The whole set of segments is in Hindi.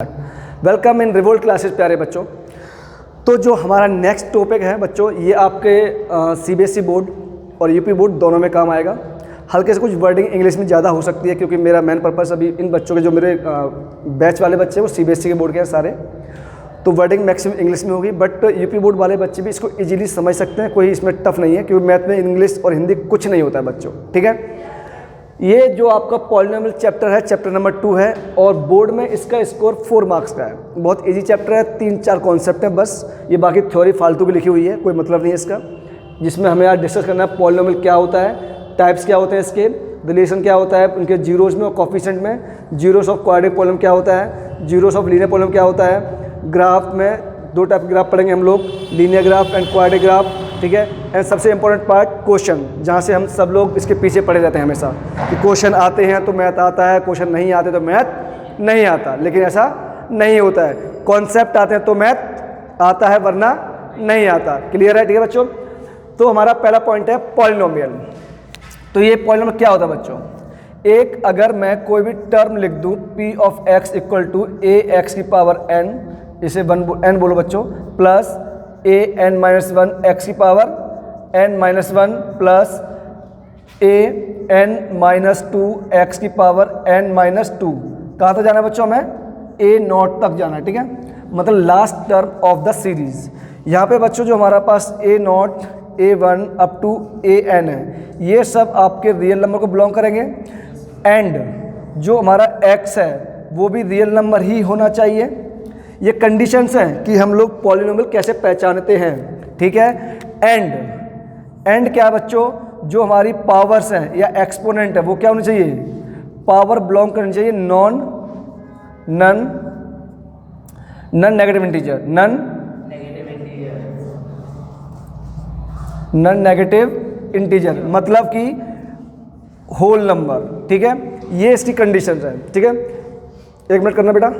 वेलकम इन रिवोल्ट क्लासेस प्यारे बच्चों। तो जो हमारा नेक्स्ट टॉपिक है बच्चों, ये आपके सीबीएसई बोर्ड और यूपी बोर्ड दोनों में काम आएगा। हल्के से कुछ वर्डिंग इंग्लिश में ज़्यादा हो सकती है क्योंकि मेरा मेन पर्पस अभी इन बच्चों के जो मेरे बैच वाले बच्चे हैं वो सीबीएसई के बोर्ड के हैं सारे, तो वर्डिंग मैक्सिमम इंग्लिश में होगी। बट यूपी बोर्ड वाले बच्चे भी इसको इजीली समझ सकते हैं, कोई इसमें टफ नहीं है क्योंकि मैथ में इंग्लिश और हिंदी कुछ नहीं होता है बच्चों, ठीक है। ये जो आपका पॉलिनोमियल चैप्टर है, चैप्टर नंबर 2 है और बोर्ड में इसका स्कोर 4 मार्क्स का है। बहुत इजी चैप्टर है, 3-4 कॉन्सेप्ट है बस, ये बाकी थ्योरी फालतू की लिखी हुई है, कोई मतलब नहीं है इसका। जिसमें हमें आज डिस्कस करना है पॉलिनोमियल क्या होता है, टाइप्स क्या होते हैं इसके, रिलेशन क्या होता है उनके जीरोज में और कोफिशिएंट में, जीरोस ऑफ क्वाड्रेटिक पॉलिनोमियल क्या होता है, जीरोस ऑफ लीनियर पॉलिनोमियल क्या होता है, ग्राफ में 2 टाइप के ग्राफ पढ़ेंगे हम लोग, linear graph and quadratic graph, ठीक है। एंड सबसे इंपॉर्टेंट पार्ट क्वेश्चन, जहाँ से हम सब लोग इसके पीछे पड़े रहते हैं हमेशा कि क्वेश्चन आते हैं तो मैथ आता है, क्वेश्चन नहीं आते तो मैथ नहीं आता, लेकिन ऐसा नहीं होता है। कॉन्सेप्ट आते हैं तो मैथ आता है वरना नहीं आता। क्लियर है, ठीक है बच्चों। तो हमारा पहला पॉइंट है पॉलिनोमियल। तो ये पॉलिनोमियल क्या होता है बच्चों, एक अगर मैं कोई भी टर्म लिख दूँ p of x equal to a x की पावर n, इसे n बोलो बच्चों, plus a n minus 1 x की power n minus 1 plus a n minus 2 x की पावर n माइनस 2। कहाँ तक जाना है बच्चों, हमें a नॉट तक जाना है, ठीक है, मतलब last term of the series. यहाँ पे बच्चों जो हमारा पास a not a1 up to an है, ये सब आपके रियल नंबर को बिलोंग करेंगे। एंड जो हमारा x है वो भी रियल नंबर ही होना चाहिए। ये कंडीशंस हैं कि हम लोग पॉलिनोमियल कैसे पहचानते हैं, ठीक है। एंड क्या बच्चों, जो हमारी पावर्स हैं या एक्सपोनेंट है वो क्या होनी चाहिए, पावर बिलोंग करनी चाहिए non negative integer, non negative integer मतलब कि होल नंबर, ठीक है। ये इसकी कंडीशंस हैं, ठीक है। 1 मिनट करना बेटा।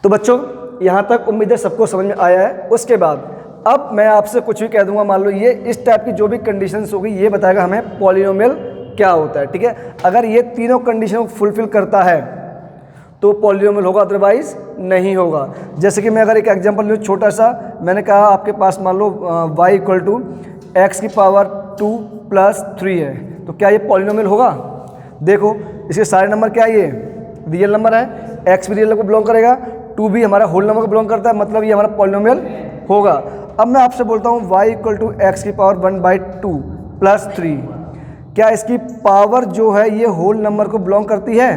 तो बच्चों यहाँ तक उम्मीद है सबको समझ में आया है। उसके बाद अब मैं आपसे कुछ भी कह दूंगा, मान लो ये इस टाइप की जो भी कंडीशंस होगी ये बताएगा हमें पॉलिनोमियल क्या होता है, ठीक है। अगर ये तीनों कंडीशन को फुलफिल करता है तो पॉलिनोमियल होगा, अदरवाइज नहीं होगा। जैसे कि मैं अगर एक एग्जांपल लूँ छोटा सा, मैंने कहा आपके पास मान लो y इक्वल टू एक्स की पावर 2 प्लस 3 है, तो क्या ये पॉलिनोमियल होगा। देखो इसके सारे नंबर क्या है, ये रियल नंबर है, x भी रियल नंबर को बिलोंग करेगा, 2 भी हमारा होल नंबर को बिलोंग करता है, मतलब ये हमारा पॉलिनोमियल होगा। अब मैं आपसे बोलता हूँ y इक्वल टू एक्स की पावर 1/2 प्लस 3, क्या इसकी पावर जो है ये होल नंबर को बिलोंग करती है,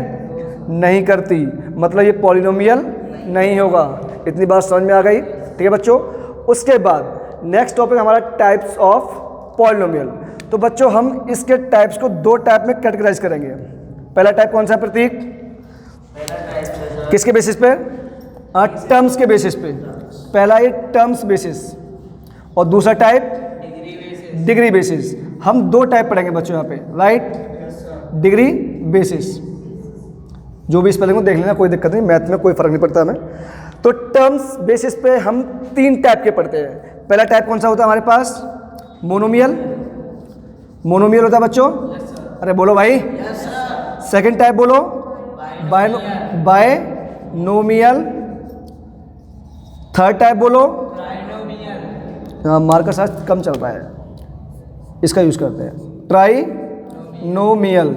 नहीं करती, मतलब ये पॉलिनोमियल नहीं होगा। इतनी बात समझ में आ गई, ठीक है बच्चों। उसके बाद नेक्स्ट टॉपिक हमारा टाइप्स ऑफ पॉलिनोमियल। तो बच्चों हम इसके टाइप्स को 2 टाइप में कैटेगराइज करेंगे। पहला टाइप कौन सा है प्रतीक, किसके बेसिस पे, टर्म्स के बेसिस पे। पहला ये टर्म्स बेसिस और दूसरा टाइप डिग्री बेसिस। हम 2 टाइप पढ़ेंगे बच्चों यहाँ पे, राइट, डिग्री बेसिस। जो भी स्पेलिंग को देख लेना, कोई दिक्कत नहीं, मैथ में कोई फर्क नहीं पड़ता हमें। तो टर्म्स बेसिस पे हम 3 टाइप के पढ़ते हैं। पहला टाइप कौन सा होता है हमारे पास, मोनोमियल होता है बच्चों, अरे बोलो भाई। सेकंड टाइप बोलो बायनोमियल, थर्ड टाइप बोलो, मार्कर साइज कम चल रहा है, इसका यूज करते हैं, ट्राइनोमियल।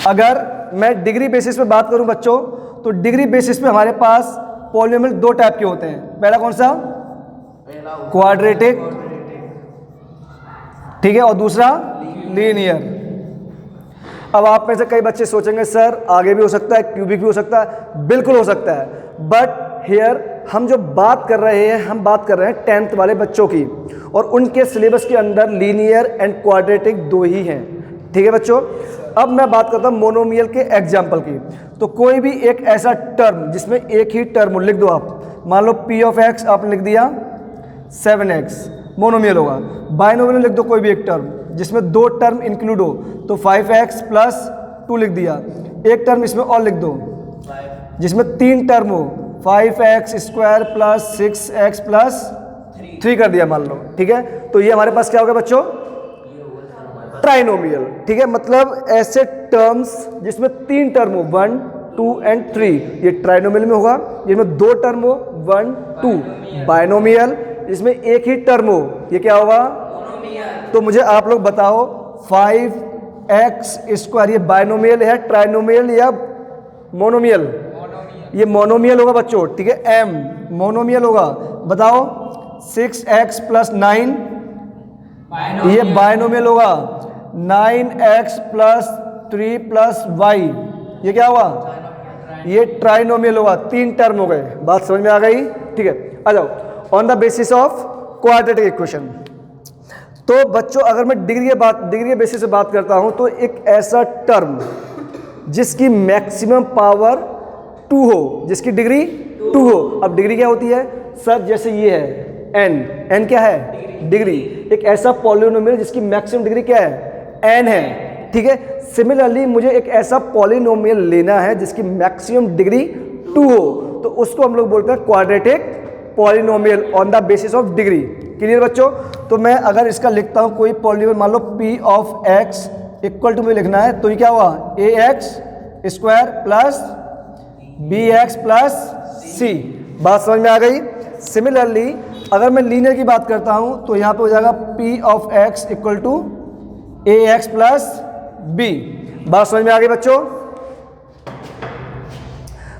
अगर मैं डिग्री बेसिस पे बात करूं बच्चों, तो डिग्री बेसिस पे हमारे पास पॉलिनोमियल 2 टाइप के होते हैं। पहला कौन सा, क्वाड्रेटिक, ठीक है, और दूसरा लीनियर। अब आप में से कई बच्चे सोचेंगे सर आगे भी हो सकता है, क्यूबिक भी हो सकता है, बिल्कुल हो सकता है। बट हियर हम जो बात कर रहे हैं, हम बात कर रहे हैं 10th वाले बच्चों की, और उनके सिलेबस के अंदर लीनियर एंड क्वाड्रेटिक 2 ही हैं, ठीक है बच्चों। अब मैं बात करता हूँ मोनोमियल के एग्जाम्पल की। तो कोई भी एक ऐसा टर्म जिसमें एक ही टर्म लिख दो आप, मान लो p ऑफ x आपने लिख दिया 7x, मोनोमियल होगा। बायनोमियल लिख दो कोई भी एक टर्म जिसमें 2 टर्म इंक्लूड हो, तो 5x प्लस 2 लिख दिया। एक टर्म इसमें और लिख दो जिसमें 3 टर्म हो, 5x square plus 6x plus 3 कर दिया मान लो, ठीक है। तो ये हमारे पास क्या हो गया बच्चों, ट्राइनोमियल, ठीक है। मतलब ऐसे टर्म्स जिसमें 3 टर्म हो, 1 2 एंड 3, ये ट्राइनोमियल में होगा। इसमें 2 टर्म हो, 1 2, बायनोमियल। इसमें एक ही टर्म हो, ये क्या होगा? तो मुझे आप लोग बताओ 5x², ये बायनोमियल है, ट्राइनोमियल या मोनोमियल? ये मोनोमियल होगा बच्चों, ठीक है, m मोनोमियल होगा। बताओ 6x + 9, ये बायनोमियल होगा। 9x + 3 + y, ये क्या हुआ? ये ट्राइनोमियल होगा। 3 टर्म हो गए। बात समझ में आ गई? ठीक है, आ जाओ। On the basis of quadratic equation, तो बच्चों अगर मैं डिग्री के बेसिस से बात करता हूं तो एक ऐसा टर्म जिसकी मैक्सिमम पावर 2 हो, जिसकी डिग्री 2 हो। अब डिग्री क्या होती है सर? जैसे ये है n क्या है? डिग्री। एक ऐसा पॉलिनोमियल जिसकी मैक्सिमम डिग्री क्या है? n है, ठीक है। सिमिलरली मुझे एक ऐसा पॉलिनोमियल लेना है जिसकी मैक्सिमम डिग्री 2 हो, तो उसको हम लोग बोलते हैं quadratic polynomial on the basis of degree. Clear बच्चों? तो मैं अगर इसका लिखता हूं कोई पॉलिनोमियल, मान लो p of x equal to, मुझे लिखना है, तो ये क्या हुआ? ax² + bx + c। बात समझ में आ गई? सिमिलरली अगर मैं लीनियर की बात करता हूं तो यहां पे हो जाएगा p of x equal to ax + b। बात समझ में आ गई बच्चों?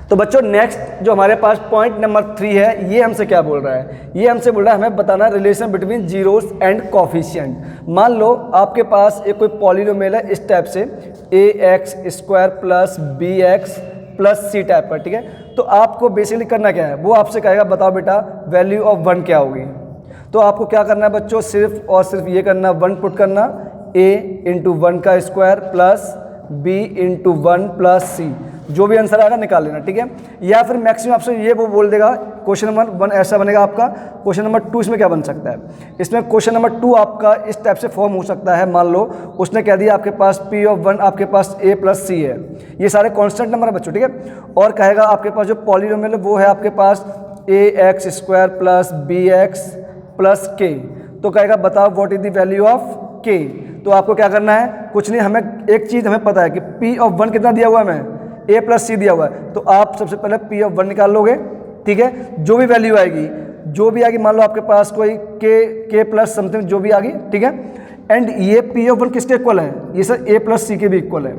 तो बच्चों नेक्स्ट जो हमारे पास पॉइंट नंबर 3 है, ये हमसे क्या बोल रहा है? ये हमसे बोल रहा है हमें बताना relation between zeros and coefficient. मान लो आपके पास एक कोई पॉलिनोमियल है इस टाइप से, ax² + bx + c टाइप का, ठीक है। तो आपको बेसिकली करना क्या है? वो आपसे कहेगा बताओ बेटा वैल्यू ऑफ 1 क्या होगी। तो आपको क्या करना है बच्चों? सिर्फ और सिर्फ ये करना, 1 पुट करना, a × 1 का स्क्वायर प्लस b × 1 + c, जो भी आंसर आएगा निकाल लेना, ठीक है। या फिर मैक्सिमम आपसे ये वो बोल देगा, क्वेश्चन नंबर 1 ऐसा बनेगा आपका। क्वेश्चन नंबर 2 इसमें क्या बन सकता है? इसमें क्वेश्चन नंबर 2 आपका इस टाइप से फॉर्म हो सकता है। मान लो उसने कह दिया आपके पास p ऑफ 1 आपके पास a + c है, ये सारे कांस्टेंट नंबर है बच्चों, ठीक है। और कहेगा आपके पास जो पॉलिनोमियल है वो है आपके पास ax² + bx + k। तो कहेगा बताओ what is the value of k। तो आपको क्या करना है? कुछ नहीं, हमें एक चीज़ हमें पता है कि p ऑफ 1 कितना दिया हुआ है? हमें a + c दिया हुआ है। तो आप सबसे पहले p ऑफ 1 निकाल लोगे, ठीक है। जो भी वैल्यू आएगी, जो भी आएगी, मान लो आपके पास कोई k प्लस समथिंग जो भी आ गई, ठीक है। एंड ये p ऑफ 1 किसके इक्वल है? ये सर a + c के भी इक्वल है।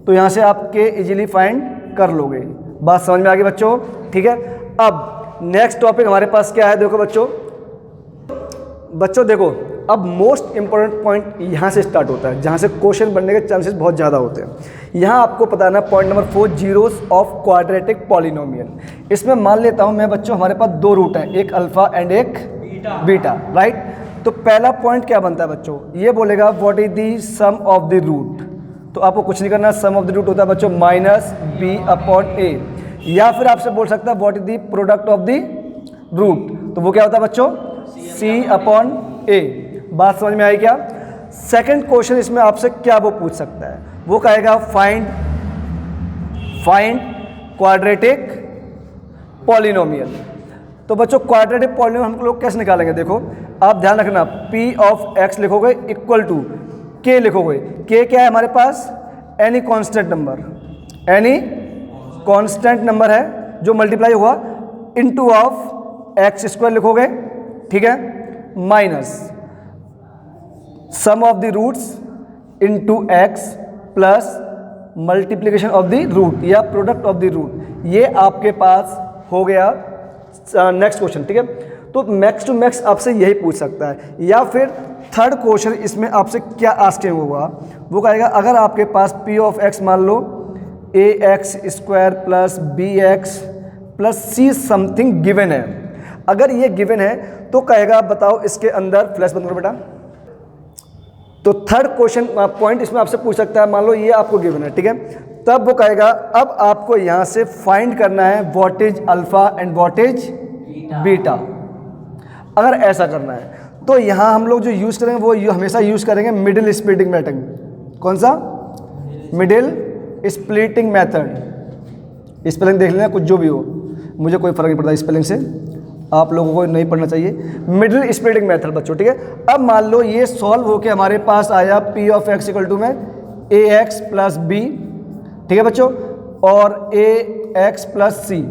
तो यहाँ से आप k इजीली फाइंड कर लोगे। बात समझ में आ गई बच्चों? ठीक है। अब नेक्स्ट टॉपिक हमारे पास क्या है? देखो बच्चों देखो, अब मोस्ट इंपॉर्टेंट पॉइंट यहाँ से स्टार्ट होता है, जहाँ से क्वेश्चन बनने के चांसेस बहुत ज़्यादा होते हैं। यहाँ आपको बताना point number 4, zeros of quadratic polynomial. इसमें मान लेता हूँ मैं बच्चों हमारे पास 2 रूट हैं, एक अल्फा एंड एक बीटा, राइट। तो पहला पॉइंट क्या बनता है बच्चों? ये बोलेगा what is the sum of the root. तो आपको कुछ नहीं करना, सम ऑफ द रूट होता है बच्चों -b/a। या फिर आपसे बोल सकता है what is the product of the root. तो वो क्या होता है बच्चों? c/a। बात समझ में आई क्या? सेकंड क्वेश्चन इसमें आपसे क्या वो पूछ सकता है? वो कहेगा फाइंड क्वाड्रेटिक पॉलिनोमियल। तो बच्चों क्वाड्रेटिक पॉलिनोमियल हम लोग कैसे निकालेंगे? देखो आप ध्यान रखना, p ऑफ x लिखोगे इक्वल टू k लिखोगे। k क्या है हमारे पास? एनी कांस्टेंट नंबर है जो मल्टीप्लाई हुआ, इनटू ऑफ x² लिखोगे, ठीक है, minus sum of the roots into x plus multiplication of the root या प्रोडक्ट ऑफ द रूट। ये आपके पास हो गया नेक्स्ट क्वेश्चन, ठीक है। तो मैक्स टू मैक्स आपसे यही पूछ सकता है। या फिर थर्ड क्वेश्चन इसमें आपसे क्या आस्किंग होगा? वो कहेगा अगर आपके पास p ऑफ x मान लो ax² plus bx plus c something given है, अगर ये गिवन है तो कहेगा बताओ इसके अंदर, फ्लैश बंद करो बेटा। तो थर्ड क्वेश्चन पॉइंट इसमें आपसे पूछ सकता है, मान लो ये आपको गिवन है, ठीक है। तब वो कहेगा अब आपको यहाँ से फाइंड करना है what is alpha and what is beta. अगर ऐसा करना है तो यहाँ हम लोग जो यूज़ करेंगे वो हमेशा यूज़ करेंगे मिडिल स्प्लिटिंग मेथड। कौन सा? Middle splitting method. स्पेलिंग देख लेना, कुछ जो भी हो, मुझे कोई फ़र्क नहीं पड़ता स्पेलिंग से, आप लोगों को नहीं पढ़ना चाहिए। मिडिल स्प्लिटिंग मेथड बच्चों, ठीक है। अब मान लो ये सॉल्व होके हमारे पास आया p of x equal to में ax प्लस b, ठीक है बच्चों। और ए एक्स प्लस सी।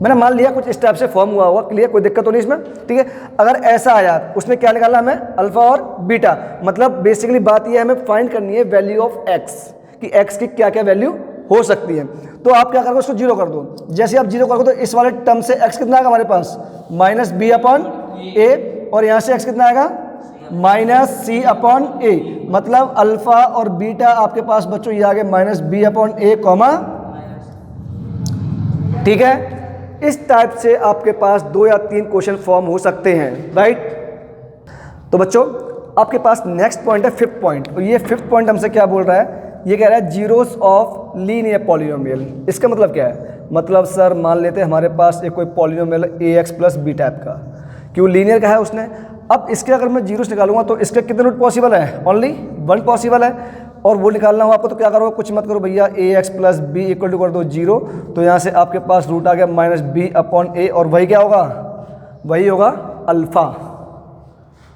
मैंने मान लिया कुछ इस टाइप से फॉर्म हुआ होगा, क्लियर, कोई दिक्कत तो नहीं इसमें, ठीक है। अगर ऐसा आया उसने क्या निकाला हमें, अल्फा और बीटा, मतलब बेसिकली बात ये हमें फाइंड करनी है वैल्यू ऑफ एक्स, कि एक्स की क्या क्या वैल्यू हो सकती है। तो आप क्या करोगे, उसको जीरो कर दो। जैसे आप जीरो करोगे तो इस वाले टर्म से एक्स कितना आएगा हमारे पास, माइनस बी अपॉन ए, और यहाँ से एक्स कितना आएगा, माइनस सी अपॉन ए, मतलब अल्फा और बीटा आपके पास बच्चों ये आ गए माइनस बी अपॉन ए कॉमा, ठीक है। इस टाइप से आपके पास 2 या 3 क्वेश्चन फॉर्म हो सकते हैं, राइट। तो बच्चों आपके पास नेक्स्ट पॉइंट है 5th पॉइंट, और ये 5th पॉइंट हमसे क्या बोल रहा है, ये कह रहा है जीरोस ऑफ लीनियर पॉलिनोमियल। इसका मतलब क्या है, मतलब सर मान लेते हैं हमारे पास एक कोई पॉलिनोमियल ए एक्स प्लस बी टाइप का, क्यों लीनियर का है उसने। अब इसके अगर मैं जीरोस निकालूंगा तो इसके कितने रूट पॉसिबल है, ओनली 1 पॉसिबल है, और वो निकालना हो आपको तो क्या करोगे, कुछ मत करो भैया, a x plus b equal to कर दो 0, तो यहाँ से आपके पास रूट आ गया माइनस बी अपॉन ए, और वही क्या होगा, वही होगा अल्फा।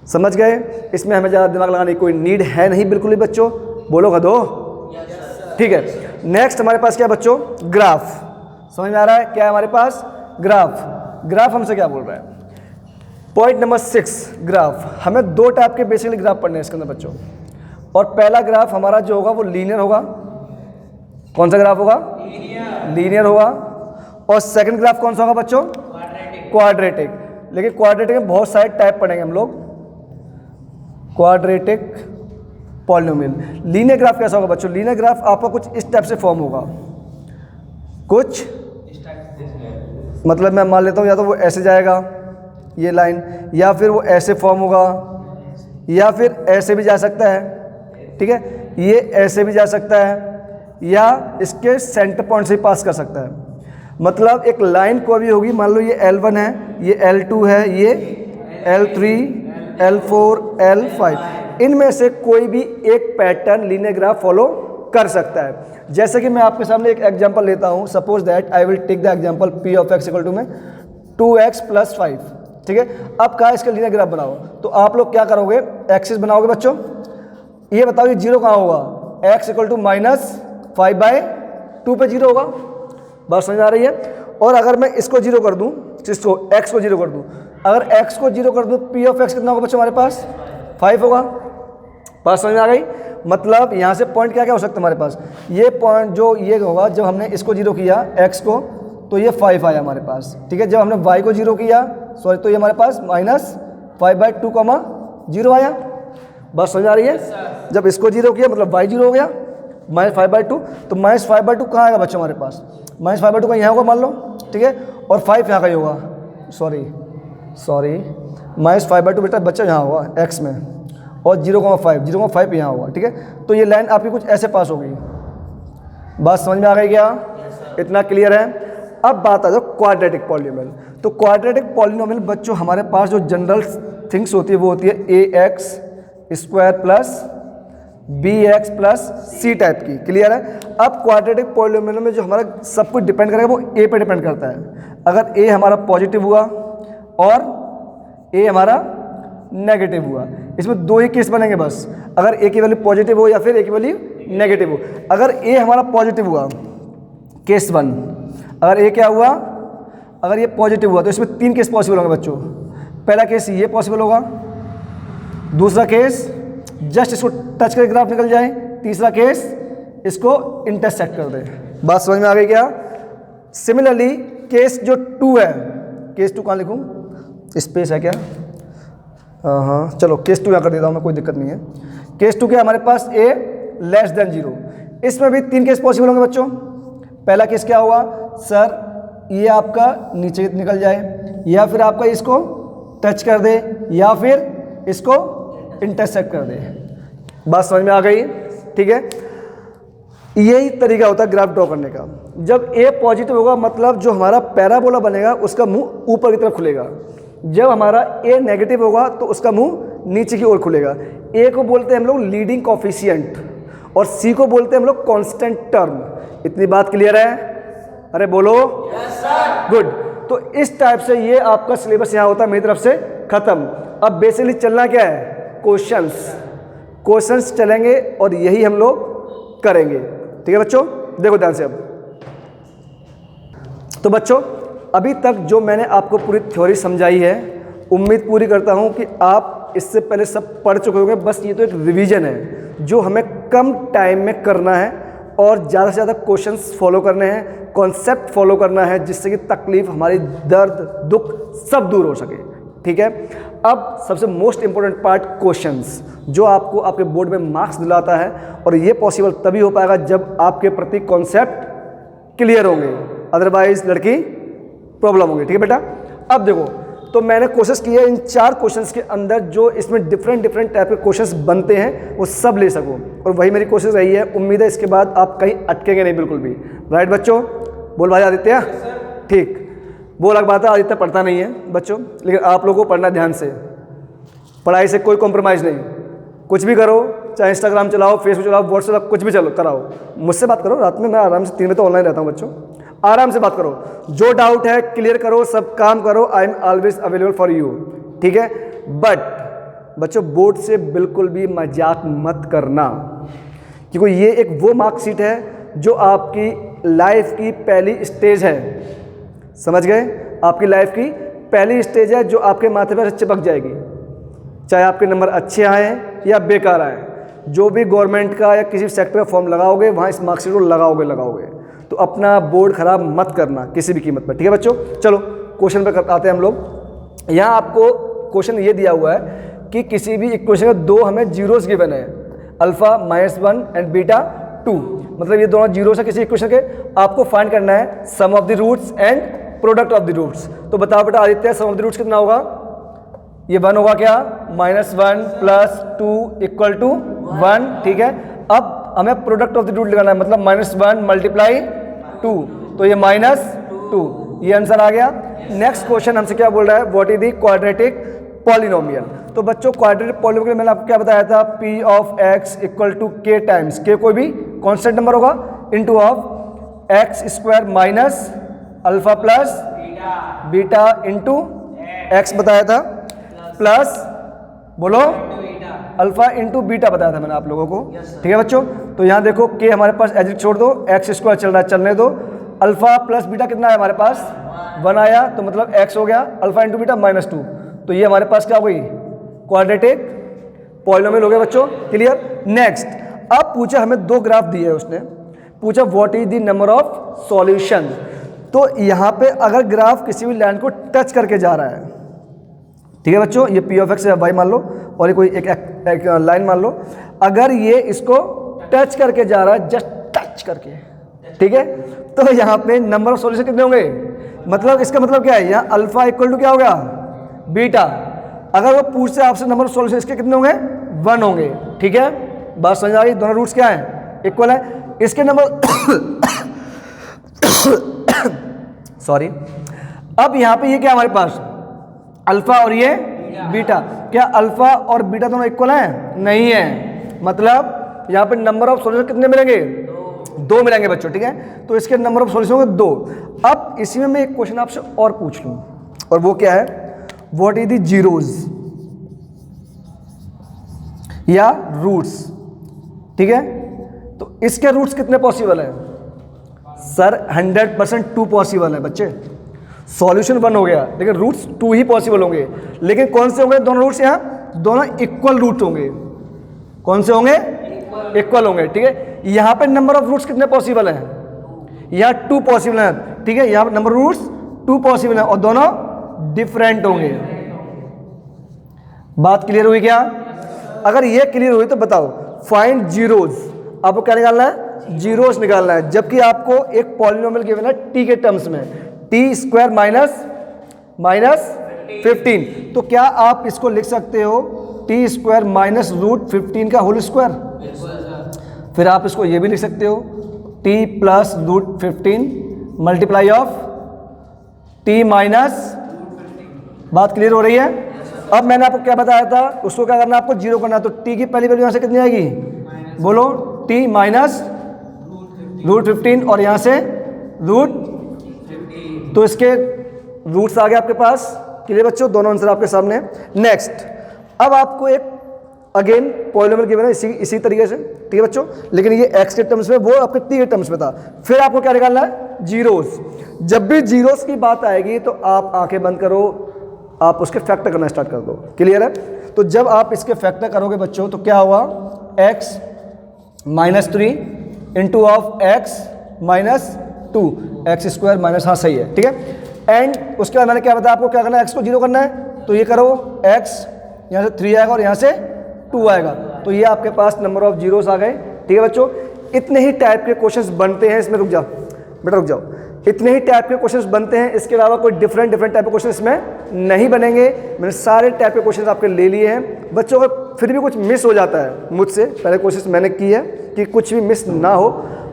समझ गए, इसमें हमें ज़्यादा दिमाग लगाने की कोई नीड है नहीं, बिल्कुल ही बच्चों, बोलोगा दो, ठीक है। नेक्स्ट हमारे पास क्या है बच्चों, ग्राफ। समझ में आ रहा है क्या है हमारे पास, ग्राफ। ग्राफ हमसे क्या बोल रहा है, पॉइंट नंबर 6 ग्राफ। हमें 2 टाइप के बेसिकली ग्राफ पढ़ने हैं इसके अंदर बच्चों, और पहला ग्राफ हमारा जो होगा वो लीनियर होगा। कौन सा ग्राफ होगा, लीनियर होगा। और सेकंड ग्राफ कौन सा होगा बच्चों, क्वाड्रेटिक। लेकिन क्वाड्रेटिक में बहुत सारे टाइप पढ़ेंगे हम लोग, क्वाड्रेटिक पॉलिनोमियल। लीनियर ग्राफ कैसा होगा बच्चों, लीनियर ग्राफ आपका कुछ इस टाइप से फॉर्म होगा, कुछ मतलब मैं मान लेता हूँ या तो वो ऐसे जाएगा ये लाइन, या फिर वो ऐसे फॉर्म होगा, या फिर ऐसे भी जा सकता है, ठीक है, ये ऐसे भी जा सकता है, या इसके सेंटर पॉइंट से पास कर सकता है। मतलब एक लाइन कोई भी होगी, मान लो ये L1 है, ये L2 है, ये L3, L4, L5, इनमें से कोई भी एक पैटर्न लीनियर ग्राफ फॉलो कर सकता है। जैसे कि मैं आपके सामने एक एग्जांपल लेता हूं, suppose that I will take the example p of x equal to में 2x प्लस 5, ठीक है। अब कहा इसका लीनियर ग्राफ बनाओ, तो आप लोग क्या करोगे, एक्सिस बनाओगे बच्चों। ये बताओ ये जीरो कहाँ होगा, x इक्वल टू माइनस 5/2 पे जीरो होगा, बात समझ आ रही है। और अगर मैं इसको जीरो कर दूं, इसको x को जीरो कर दूं, अगर x को जीरो कर दूं p ऑफ x कितना होगा बच्चों, हमारे पास 5 होगा, बात समझ में आ गई। मतलब यहाँ से पॉइंट क्या क्या हो सकता है हमारे पास, ये पॉइंट जो ये होगा, जब हमने इसको जीरो किया x को, तो ये 5 आया हमारे पास, ठीक है। जब हमने y को जीरो किया, सॉरी, तो ये हमारे पास माइनस 5/2, 0 आया, बात समझ आ रही है। जब इसको जीरो किया मतलब y जीरो हो गया, -5/2, तो -5/2 कहाँ आएगा बच्चों हमारे पास, -5/2 का यहाँ होगा मान लो, ठीक है, और 5 यहाँ का ही होगा, सॉरी -5/2 बेटा बच्चा यहाँ होगा x में, और 0,5 यहाँ होगा, ठीक है। तो ये लाइन आपकी कुछ ऐसे पास हो गई, बात समझ में आ गई क्या, इतना क्लियर है। अब बात आ जाओ क्वाड्रेटिक पॉलिनोमियल। तो क्वाड्रेटिक पॉलिनोमियल बच्चों हमारे पास जो जनरल थिंग्स होती है वो होती है ax² plus bx plus c type की, क्लियर है। अब क्वाड्रेटिक पॉलिनोमियल में जो हमारा सब कुछ डिपेंड करेगा वो a पे डिपेंड करता है। अगर a हमारा पॉजिटिव हुआ और a हमारा नेगेटिव हुआ, इसमें 2 ही केस बनेंगे बस, अगर a की वैल्यू पॉजिटिव हो या फिर a की वैल्यू नेगेटिव हो। अगर a हमारा पॉजिटिव हुआ, केस 1, अगर a क्या हुआ, अगर ये पॉजिटिव हुआ तो इसमें 3 केस पॉसिबल होंगे बच्चों। पहला केस ये पॉसिबल होगा, दूसरा केस जस्ट इसको टच करके ग्राफ निकल जाए, तीसरा केस इसको इंटरसेक्ट कर दे। बात समझ में आ गई क्या। सिमिलरली केस जो 2 है, केस 2 कहाँ लिखूँ, स्पेस है क्या, हाँ चलो केस 2 यहाँ कर देता हूँ मैं, कोई दिक्कत नहीं है। केस 2 क्या हमारे पास a लेस देन 0, इसमें भी 3 केस पॉसिबल होंगे बच्चों। पहला केस क्या हुआ, सर ये आपका नीचे निकल जाए, या फिर आपका इसको टच कर दे, या फिर इसको इंटरसेक्ट कर दे। बात समझ में आ गई, ठीक है। यही तरीका होता है ग्राफ ड्रॉ करने का। जब a पॉजिटिव होगा मतलब जो हमारा पैराबोला बनेगा उसका मुंह ऊपर की तरफ खुलेगा, जब हमारा a नेगेटिव होगा तो उसका मुंह नीचे की ओर खुलेगा। a को बोलते हैं हम लोग लीडिंग कोफिशिएंट और c को बोलते हैं हम लोग कांस्टेंट टर्म। इतनी बात क्लियर है, अरे बोलो यस सर, गुड। तो इस टाइप से ये आपका सिलेबस यहाँ होता है मेरी तरफ से खत्म। अब बेसिकली चलना क्या है, क्वेश्चंस चलेंगे और यही हम लोग करेंगे, ठीक है बच्चों। देखो ध्यान से, अब तो बच्चों अभी तक जो मैंने आपको पूरी थ्योरी समझाई है, उम्मीद पूरी करता हूँ कि आप इससे पहले सब पढ़ चुके होंगे। बस ये तो एक रिवीजन है जो हमें कम टाइम में करना है और ज़्यादा से ज़्यादा क्वेश्चंस फॉलो करने हैं, कॉन्सेप्ट फॉलो करना है, जिससे कि तकलीफ, हमारी दर्द, दुख सब दूर हो सके। ठीक है। अब सबसे मोस्ट इंपॉर्टेंट पार्ट क्वेश्चंस, जो आपको आपके बोर्ड में मार्क्स दिलाता है, और ये पॉसिबल तभी हो पाएगा जब आपके प्रति कॉन्सेप्ट क्लियर होंगे, अदरवाइज लड़की प्रॉब्लम होगी। ठीक है बेटा। अब देखो, तो मैंने कोशिश की है इन 4 क्वेश्चंस के अंदर जो इसमें डिफरेंट टाइप के क्वेश्चंस बनते हैं वो सब ले सकूं, और वही मेरी कोशिश रही है। उम्मीद है इसके बाद आप कहीं अटकेंगे नहीं बिल्कुल भी। राइट बच्चों? बोल भाई आदित्य। ठीक, वो अलग बात है, आदित्य पढ़ता नहीं है बच्चों, लेकिन आप लोगों को पढ़ना ध्यान से, पढ़ाई से कोई कॉम्प्रोमाइज़ नहीं। कुछ भी करो, चाहे इंस्टाग्राम चलाओ, फेसबुक चलाओ, व्हाट्सएप, कुछ भी चलो कराओ, मुझसे बात करो। रात में मैं आराम से 3 बजे तो ऑनलाइन रहता हूँ बच्चों, आराम से बात करो, जो डाउट है क्लियर करो, सब काम करो। I am always available for you. ठीक है। बट बच्चों बोर्ड से बिल्कुल भी मजाक मत करना, क्योंकि ये एक वो मार्कशीट है जो आपकी लाइफ की पहली स्टेज है। समझ गए? आपकी लाइफ की पहली स्टेज है जो आपके माथे पर चिपक जाएगी, चाहे आपके नंबर अच्छे आए या बेकार आए। जो भी गवर्नमेंट का या किसी सेक्टर का फॉर्म लगाओगे वहाँ इस मार्कशीट को लगाओगे। तो अपना बोर्ड खराब मत करना किसी भी कीमत पर। ठीक है बच्चों? चलो क्वेश्चन पे आते हैं हम लोग। यहाँ आपको क्वेश्चन ये दिया हुआ है कि किसी भी इक्वेशन के 2 हमें जीरोस गिवन है, अल्फा -1 एंड बीटा 2, मतलब ये दोनों जीरोस है किसी इक्वेशन के। आपको फाइंड करना है sum of the roots and product of the roots. तो बताओ बेटा Aditya, sum of the roots कितना होगा? ये 1 होगा क्या? -1 + 2 = 1। ठीक है। अब हमें प्रोडक्ट ऑफ द रूट लगाना है, मतलब -1 × 2, तो ये -2, ये आंसर आ गया। नेक्स्ट क्वेश्चन हमसे क्या बोल रहा है? What is the quadratic polynomial. तो बच्चों क्वाड्रेटिक पॉलिनोमियल मैंने आपको क्या बताया था? P of x = k times k, कोई भी कांस्टेंट नंबर होगा, into of x² minus alpha plus beta into x बताया था, प्लस बोलो अल्फा इंटू बीटा बताया था मैंने आप लोगों को। ठीक है बच्चों। तो यहाँ देखो k हमारे पास एज छोड़ दो, x² चल रहा है, चलने दो। अल्फा प्लस बीटा कितना है हमारे पास? 1 आया, तो मतलब x हो गया, अल्फा इंटू बीटा -2, तो ये हमारे पास क्या हो गई? क्वाड्रेटिक पॉलिनोमियल हो गया बच्चों। क्लियर? नेक्स्ट, अब पूछा हमें 2 ग्राफ दिए है उसने, पूछा what is the number of solution. तो यहाँ पे अगर ग्राफ किसी भी लाइन को टच करके जा रहा है, ठीक है बच्चों, ये P of x है y मान लो, और ये कोई एक लाइन मान लो, अगर ये इसको टच करके जा रहा है, जस्ट टच करके, ठीक है, तो यहाँ पे नंबर ऑफ सॉल्यूशन कितने होंगे? मतलब इसका मतलब क्या है? यहाँ अल्फा = क्या हो गया? बीटा। अगर वो पूछ से आपसे नंबर ऑफ सॉल्यूशन इसके कितने होंगे? 1 होंगे। ठीक है, बात समझ आ गई? दोनों रूट्स क्या हैं? इक्वल है। इसके नंबर सॉरी, अब यहाँ पे ये क्या हमारे पास? अल्फा और ये बीटा। क्या अल्फा और बीटा दोनों इक्वल हैं? नहीं है। मतलब यहाँ पे नंबर ऑफ सॉल्यूशन कितने मिलेंगे? 2 मिलेंगे बच्चों। ठीक है, तो इसके नंबर ऑफ सॉल्यूशन होंगे 2। अब इसी में मैं एक क्वेश्चन आपसे और पूछ लूँ, और वो क्या है? व्हाट इज द जीरोज या रूट्स। ठीक है, तो इसके रूट्स कितने पॉसिबल हैं? सर 100% 2 पॉसिबल है बच्चे। सॉल्यूशन 1 हो गया, लेकिन रूट्स 2 ही पॉसिबल होंगे। लेकिन कौन से होंगे दोनों रूट्स? यहाँ दोनों इक्वल रूट होंगे। कौन से होंगे? इक्वल होंगे। ठीक है, यहाँ पे नंबर ऑफ रूट्स कितने पॉसिबल हैं? यहाँ 2 पॉसिबल हैं। ठीक है, यहाँ नंबर रूट्स 2 पॉसिबल हैं और दोनों डिफरेंट होंगे। बात क्लियर हुई क्या? अगर ये क्लियर हुई तो बताओ, फाइंड जीरोज। आपको क्या निकालना है? जीरोज निकालना है। जबकि आपको एक पॉलिनोमियल गिवन है टी के टर्म्स में, t² -15। तो क्या आप इसको लिख सकते हो t² -√15 का होल स्क्वायर? फिर आप इसको ये भी लिख सकते हो t + √15 multiply of t minus. बात क्लियर हो रही है? अब मैंने आपको क्या बताया था? उसको क्या करना है? आपको 0 करना है। तो t की पहली वैल्यू यहाँ से कितनी आएगी? बोलो, t -√15 और यहाँ से √15, तो इसके रूट्स आ गए आपके पास। क्लियर बच्चों? दोनों आंसर आपके सामने। नेक्स्ट, अब आपको एक अगेन पॉलिनोमियल गिवन है इसी तरीके से। ठीक है बच्चों, लेकिन ये x के टर्म्स में, वो आपके t के टर्म्स में था। फिर आपको क्या निकालना है? जीरोस। जब भी जीरोस की बात आएगी तो आप आंखें बंद करो, आप उसके फैक्टर करना स्टार्ट कर दो। क्लियर है? तो जब आप इसके फैक्टर करोगे बच्चों तो क्या हुआ, x -3 into of x -2 x square minus, हाँ सही है, ठीक है। एंड उसके बाद मैंने क्या बताया आपको, क्या करना है, x को 0 करना है, तो ये करो x यहाँ से 3 आएगा और यहाँ से 2 आएगा, तो ये आपके पास नंबर ऑफ जीरोस आ गए। ठीक है बच्चों, इतने ही टाइप के क्वेश्चंस बनते हैं इसमें। रुक जाओ बेटा, रुक जाओ। इतने ही टाइप के क्वेश्चंस बनते हैं, इसके अलावा कोई डिफरेंट टाइप के क्वेश्चन इसमें नहीं बनेंगे। मैंने सारे टाइप के क्वेश्चंस आपके ले लिए हैं बच्चों। अगर फिर भी कुछ मिस हो जाता है मुझसे, पहले कोशिश मैंने की है कि कुछ भी मिस ना हो,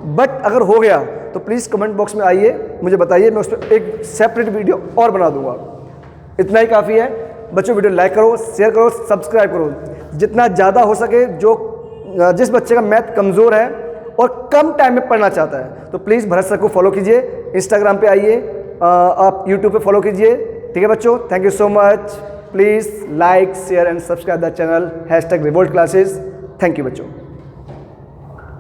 बट अगर हो गया तो प्लीज़ कमेंट बॉक्स में आइए, मुझे बताइए, मैं उस पर एक सेपरेट वीडियो और बना दूंगा। इतना ही काफ़ी है बच्चों। वीडियो लाइक करो, शेयर करो, सब्सक्राइब करो, जितना ज़्यादा हो सके। जिस बच्चे का मैथ कमज़ोर है और कम टाइम में पढ़ना चाहता है तो प्लीज़ भरत सर को फॉलो कीजिए, इंस्टाग्राम पे आइए, आप यूट्यूब पे फॉलो कीजिए। ठीक है बच्चों, thank you so much. Please like, share and subscribe the channel #revoltclasses। Thank you बच्चों।